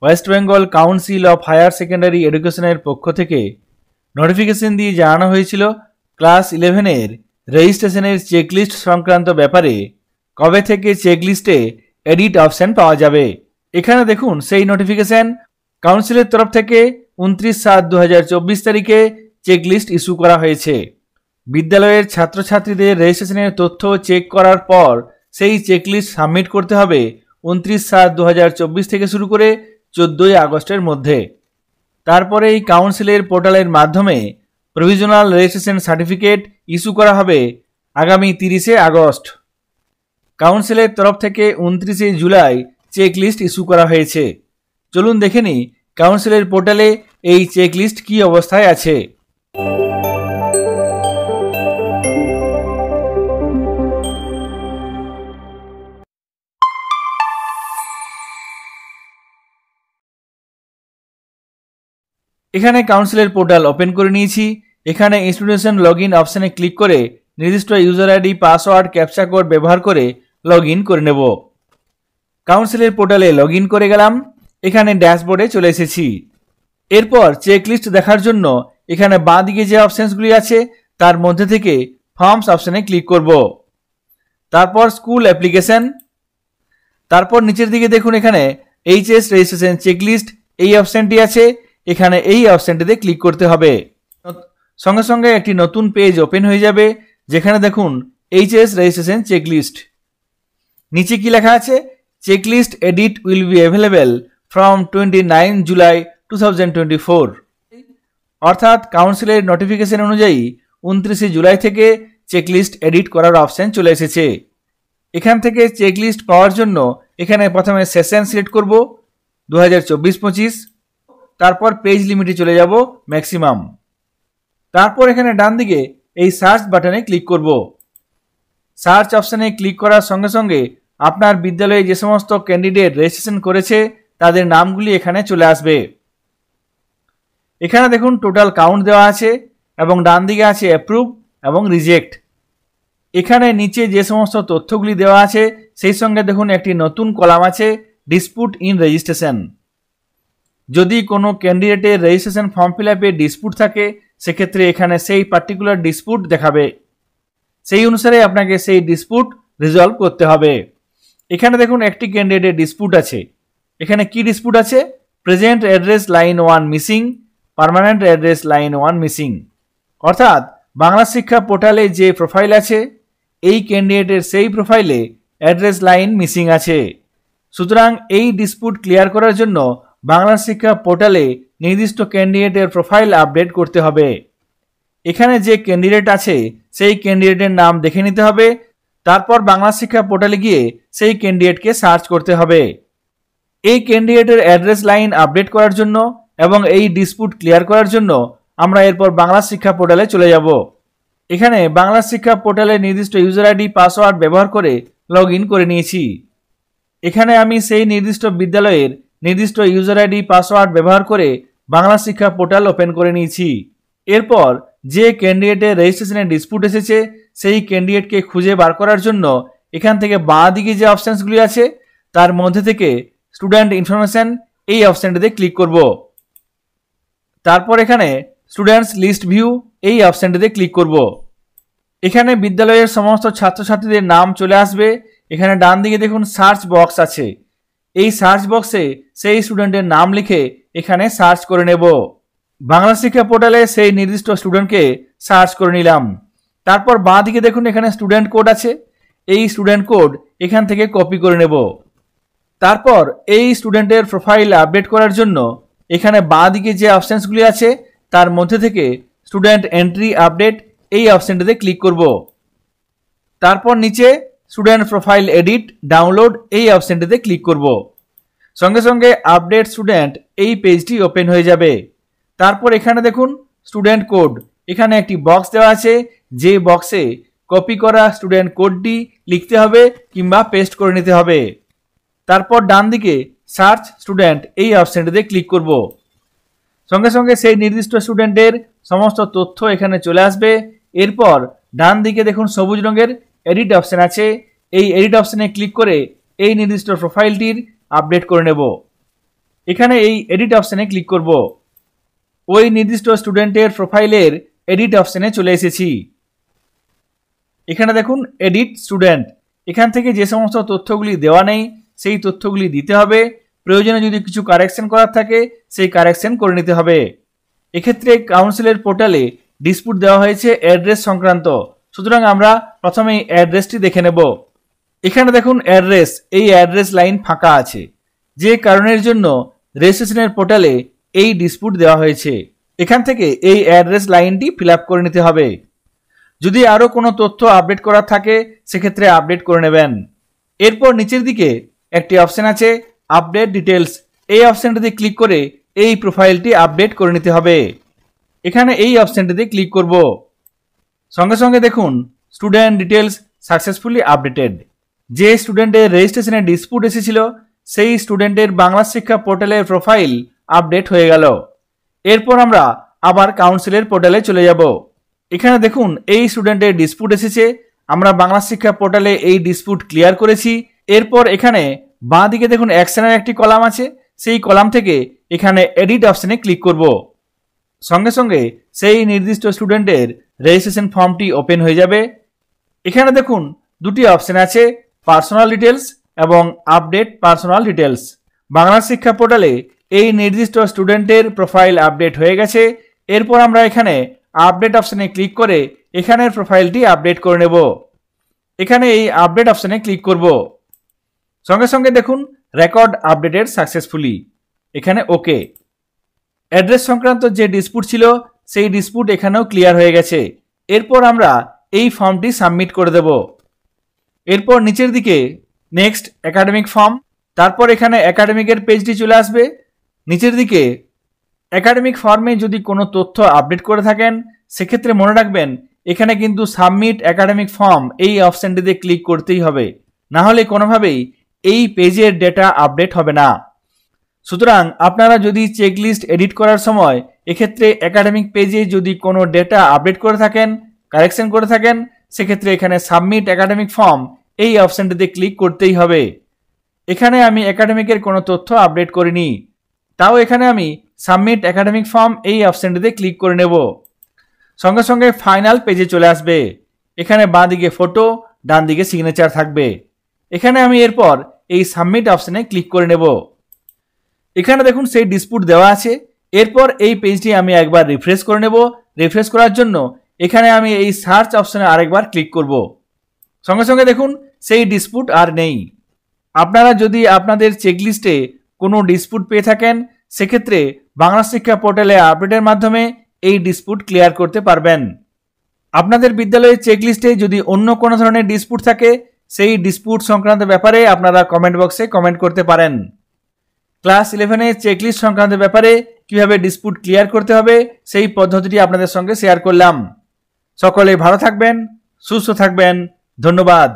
West Bengal Council of Higher Secondary এডুকেশনের পক্ষ থেকে নোটিফিকেশন দিয়ে জানানো হয়েছিল ক্লাস 11-এর রেজিস্ট্রেশনের চেকলিস্ট সংক্রান্ত ব্যাপারে কবে থেকে চেকলিস্টে এডিট অপশন পাওয়া যাবে। এখানে দেখুন সেই নোটিফিকেশন কাউন্সিলের তরফ থেকে 29/7/2024 তারিখে চেকলিস্ট ইস্যু করা হয়েছে। বিদ্যালয়ের ছাত্রছাত্রীদের রেজিস্ট্রেশনের তথ্য চেক করার পর সেই চেকলিস্ট সাবমিট করতে হবে 29/7/2024 থেকে শুরু করে 14ই আগস্টের মধ্যে। তারপরে এই কাউন্সিলের পোর্টালের মাধ্যমে প্রভিশনাল রেজিস্ট্রেশন সার্টিফিকেট ইস্যু করা হবে আগামী 30শে আগস্ট। কাউন্সিলের তরফ থেকে 29শে জুলাই চেকলিস্ট ইস্যু করা হয়েছে। চলুন দেখে নিই কাউন্সিলের পোর্টালে এই চেকলিস্ট কী অবস্থায় আছে। এখানে কাউন্সিলের পোর্টাল ওপেন করে নিয়েছি। এখানে ইনস্টিটিউশন লগইন অপশানে ক্লিক করে নির্দিষ্ট user ID password captcha code ব্যবহার করে লগ ইন করে নেব। কাউন্সিলের পোর্টালে লগ ইন করে গেলাম। এখানে ড্যাশবোর্ডে চলে এসেছি। এরপর চেকলিস্ট দেখার জন্য এখানে বাঁ দিকে যে অপশানসগুলি আছে তার মধ্যে থেকে ফর্মস অপশানে ক্লিক করব। তারপর স্কুল অ্যাপ্লিকেশন, তারপর নিচের দিকে দেখুন এখানে এইচএস রেজিস্ট্রেশন চেকলিস্ট এই অপশানটি আছে। এখানে এই অপশানটিতে ক্লিক করতে হবে। সঙ্গে সঙ্গে একটি নতুন পেজ ওপেন হয়ে যাবে যেখানে দেখুন এইচএস রেজিস্ট্রেশন চেকলিস্ট। নিচে কি লেখা আছে, checklist edit will be available from 29 July 2024। অর্থাৎ কাউন্সিলের নোটিফিকেশন অনুযায়ী 29শে জুলাই থেকে চেকলিস্ট এডিট করার অপশান চলে এসেছে। এখান থেকে চেকলিস্ট পাওয়ার জন্য এখানে প্রথমে সেশন সিলেক্ট করব 2024-25, তারপর পেজ লিমিটে চলে যাব ম্যাক্সিমাম। তারপর এখানে ডান দিকে এই সার্চ বাটনে ক্লিক করব। সার্চ অপশানে ক্লিক করার সঙ্গে সঙ্গে আপনার বিদ্যালয়ে যে সমস্ত ক্যান্ডিডেট রেজিস্ট্রেশন করেছে তাদের নামগুলি এখানে চলে আসবে। এখানে দেখুন টোটাল কাউন্ট দেওয়া আছে এবং ডান দিকে আছে অ্যাপ্রুভ এবং রিজেক্ট। এখানে নিচে যে সমস্ত তথ্যগুলি দেওয়া আছে সেই সঙ্গে দেখুন একটি নতুন কলাম আছে ডিসপুট ইন রেজিস্ট্রেশন। যদি কোনো ক্যান্ডিডেটের রেজিস্ট্রেশন ফর্ম ফিল আপে ডিসপুট থাকে সেক্ষেত্রে এখানে সেই পার্টিকুলার ডিসপুট দেখাবে। সেই অনুসারে আপনাকে সেই ডিসপুট রিজলভ করতে হবে। এখানে দেখুন একটি ক্যান্ডিডেটের ডিসপুট আছে। এখানে কি ডিসপুট আছে, present address line 1 missing, permanent address line 1 missing. অর্থাৎ বাংলা শিক্ষা পোর্টালে যে প্রোফাইল আছে এই ক্যান্ডিডেটের সেই প্রোফাইলে অ্যাড্রেস লাইন মিসিং আছে। সুতরাং এই ডিসপুট ক্লিয়ার করার জন্য বাংলা শিক্ষা পোর্টালে নির্দিষ্ট ক্যান্ডিডেটের প্রোফাইল আপডেট করতে হবে। এখানে যে ক্যান্ডিডেট আছে সেই ক্যান্ডিডেটের নাম দেখে নিতে হবে। তারপর বাংলা শিক্ষা পোর্টালে গিয়ে সেই ক্যান্ডিডেটকে সার্চ করতে হবে। এই ক্যান্ডিডেটের অ্যাড্রেস লাইন আপডেট করার জন্য এবং এই ডিসপুট ক্লিয়ার করার জন্য আমরা এরপর বাংলা শিক্ষা পোর্টালে চলে যাব। এখানে বাংলা শিক্ষা পোর্টালে নির্দিষ্ট ইউজার আইডি পাসওয়ার্ড ব্যবহার করে লগ ইন করে নিয়েছি। এখানে আমি সেই নির্দিষ্ট বিদ্যালয়ের নির্দিষ্ট ইউজার আইডি পাসওয়ার্ড ব্যবহার করে বাংলা শিক্ষা পোর্টাল ওপেন করে নিয়েছি। এরপর যে ক্যান্ডিডেটের রেজিস্ট্রেশনের ডিসপুট এসেছে সেই ক্যান্ডিডেটকে খুঁজে বার করার জন্য এখান থেকে বাঁ দিকে যে অপশানসগুলি আছে তার মধ্যে থেকে স্টুডেন্ট ইনফরমেশন এই অপশানটিতে ক্লিক করব। তারপর এখানে স্টুডেন্টস লিস্ট ভিউ এই অপশানটিতে ক্লিক করব। এখানে বিদ্যালয়ের সমস্ত ছাত্রছাত্রীদের নাম চলে আসবে। এখানে ডান দিকে দেখুন সার্চ বক্স আছে। এই সার্চ বক্সে সেই স্টুডেন্টের নাম লিখে এখানে সার্চ করে নেব। বাংলা শিক্ষা পোর্টালে সেই নির্দিষ্ট স্টুডেন্টকে সার্চ করে নিলাম। তারপর বাঁ দিকে দেখুন এখানে স্টুডেন্ট কোড আছে। এই স্টুডেন্ট কোড এখান থেকে কপি করে নেব। তারপর এই স্টুডেন্টের প্রোফাইল আপডেট করার জন্য এখানে বাঁ দিকে যে অপশানসগুলি আছে তার মধ্যে থেকে স্টুডেন্ট এন্ট্রি আপডেট এই অপশানটিতে ক্লিক করব। তারপর নিচে স্টুডেন্ট প্রোফাইল এডিট ডাউনলোড এই অপশানটিতে ক্লিক করব। সঙ্গে সঙ্গে আপডেট স্টুডেন্ট এই পেজটি ওপেন হয়ে যাবে। তারপর এখানে দেখুন স্টুডেন্ট কোড, এখানে একটি বক্স দেওয়া আছে যে বক্সে কপি করা স্টুডেন্ট কোডটি লিখতে হবে কিংবা পেস্ট করে নিতে হবে। তারপর ডান দিকে সার্চ স্টুডেন্ট এই অপশানটিতে ক্লিক করব। সঙ্গে সঙ্গে সেই নির্দিষ্ট স্টুডেন্টের সমস্ত তথ্য এখানে চলে আসবে। এরপর ডান দিকে দেখুন সবুজ রঙের এডিট অপশান আছে। এই এডিট অপশানে ক্লিক করে এই নির্দিষ্ট প্রোফাইলটির আপডেট করে নেব। এখানে এই এডিট অপশানে ক্লিক করব। ওই নির্দিষ্ট স্টুডেন্টের প্রোফাইলের এডিট অপশানে চলে এসেছি। এখানে দেখুন এডিট স্টুডেন্ট, এখান থেকে যে সমস্ত তথ্যগুলি দেওয়া নেই সেই তথ্যগুলি দিতে হবে। প্রয়োজনে যদি কিছু কারেকশন করার থাকে সেই কারেকশন করে নিতে হবে। এক্ষেত্রে কাউন্সিলের পোর্টালে ডিসপুট দেওয়া হয়েছে অ্যাড্রেস সংক্রান্ত, সুতরাং আমরা প্রথমে অ্যাড্রেসটি দেখে নেব। এখানে দেখুন অ্যাড্রেস, এই অ্যাড্রেস লাইন ফাঁকা আছে, যে কারণের জন্য রেজিস্ট্রেশনের পোর্টালে এই ডিসপুট দেওয়া হয়েছে। এখান থেকে এই অ্যাড্রেস লাইনটি ফিল আপ করে নিতে হবে। যদি আরও কোনো তথ্য আপডেট করার থাকে সেক্ষেত্রে আপডেট করে নেবেন। এরপর নিচের দিকে একটি অপশান আছে আপডেট ডিটেলস, এই অপশানটিতে ক্লিক করে এই প্রোফাইলটি আপডেট করে নিতে হবে। এখানে এই অপশানটিতে ক্লিক করব। সঙ্গে সঙ্গে দেখুন স্টুডেন্ট ডিটেলস সাকসেসফুলি আপডেটেড। যে স্টুডেন্টের রেজিস্ট্রেশনে ডিসপুট এসেছিল সেই স্টুডেন্টের বাংলা শিক্ষা পোর্টালের প্রোফাইল আপডেট হয়ে গেল। এরপর আমরা আবার কাউন্সিলের পোর্টালে চলে যাব। এখানে দেখুন এই স্টুডেন্টের ডিসপুট এসেছে, আমরা বাংলা শিক্ষা পোর্টালে এই ডিসপুট ক্লিয়ার করেছি। এরপর এখানে বাঁ দিকে দেখুন অ্যাকশনের একটি কলাম আছে, সেই কলাম থেকে এখানে এডিট অপশানে ক্লিক করব। সঙ্গে সঙ্গে সেই নির্দিষ্ট স্টুডেন্টের রেজিস্ট্রেশন ফর্মটি ওপেন হয়ে যাবে। এখানে দেখুন দুটি অপশান আছে, পার্সোনাল ডিটেলস এবং আপডেট পার্সোনাল ডিটেলস। বাংলা শিক্ষা পোর্টালে এই নির্দিষ্ট স্টুডেন্টের প্রোফাইল আপডেট হয়ে গেছে। এরপর আমরা এখানে আপডেট অপশানে ক্লিক করে এখানের প্রোফাইলটি আপডেট করে নেব। এখানে এই আপডেট অপশানে ক্লিক করব। সঙ্গে সঙ্গে দেখুন রেকর্ড আপডেটেড সাকসেসফুলি, এখানে ওকে। অ্যাড্রেস সংক্রান্ত যে ডিসপুট ছিল সেই ডিসপুট এখানেও ক্লিয়ার হয়ে গেছে। এরপর আমরা এই ফর্মটি সাবমিট করে দেব। এরপর নিচের দিকে নেক্সট একাডেমিক ফর্ম, তারপর এখানে একাডেমিকের পেজটি চলে আসবে। নিচের দিকে একাডেমিক ফর্মে যদি কোনো তথ্য আপডেট করে থাকেন সেক্ষেত্রে মনে রাখবেন এখানে কিন্তু সাবমিট একাডেমিক ফর্ম এই অপশানটিতে ক্লিক করতেই হবে, না হলে কোনোভাবেই এই পেজের ডেটা আপডেট হবে না। সুতরাং আপনারা যদি চেকলিস্ট এডিট করার সময় এক্ষেত্রে একাডেমিক পেজে যদি কোনো ডেটা আপডেট করে থাকেন, কারেকশন করে থাকেন, সেক্ষেত্রে এখানে সাবমিট একাডেমিক ফর্ম এই অপশানটিতে ক্লিক করতেই হবে। এখানে আমি একাডেমিকের কোনো তথ্য আপডেট করিনি, তাও এখানে আমি সাবমিট একাডেমিক ফর্ম এই অপশানটিতে ক্লিক করে নেব। সঙ্গে সঙ্গে ফাইনাল পেজে চলে আসবে। এখানে বাঁ দিকে ফটো, ডান দিকে সিগনেচার থাকবে। এখানে আমি এরপর এই সাবমিট অপশানে ক্লিক করে নেব। এখানে দেখুন সেই ডিসপুট দেওয়া আছে। এরপর এই পেজটি আমি একবার রিফ্রেশ করে নেব। রিফ্রেশ করার জন্য এখানে আমি এই সার্চ অপশানে আরেকবার ক্লিক করব। সঙ্গে সঙ্গে দেখুন সেই ডিসপুট আর নেই। আপনারা যদি আপনাদের চেকলিস্টে কোনো ডিসপুট পেয়ে থাকেন সেক্ষেত্রে বাংলা শিক্ষা পোর্টালে আপডেটের মাধ্যমে এই ডিসপুট ক্লিয়ার করতে পারবেন। আপনাদের বিদ্যালয়ের চেকলিস্টে যদি অন্য কোনো ধরনের ডিসপুট থাকে সেই ডিসপুট সংক্রান্ত ব্যাপারে আপনারা কমেন্ট বক্সে কমেন্ট করতে পারেন। ক্লাস 11-এর চেকলিস্ট সংক্রান্ত ব্যাপারে কিভাবে ডিসপুট ক্লিয়ার করতে হবে সেই পদ্ধতিটি আপনাদের সঙ্গে শেয়ার করলাম। সকলে ভালো থাকবেন, সুস্থ থাকবেন। ধন্যবাদ।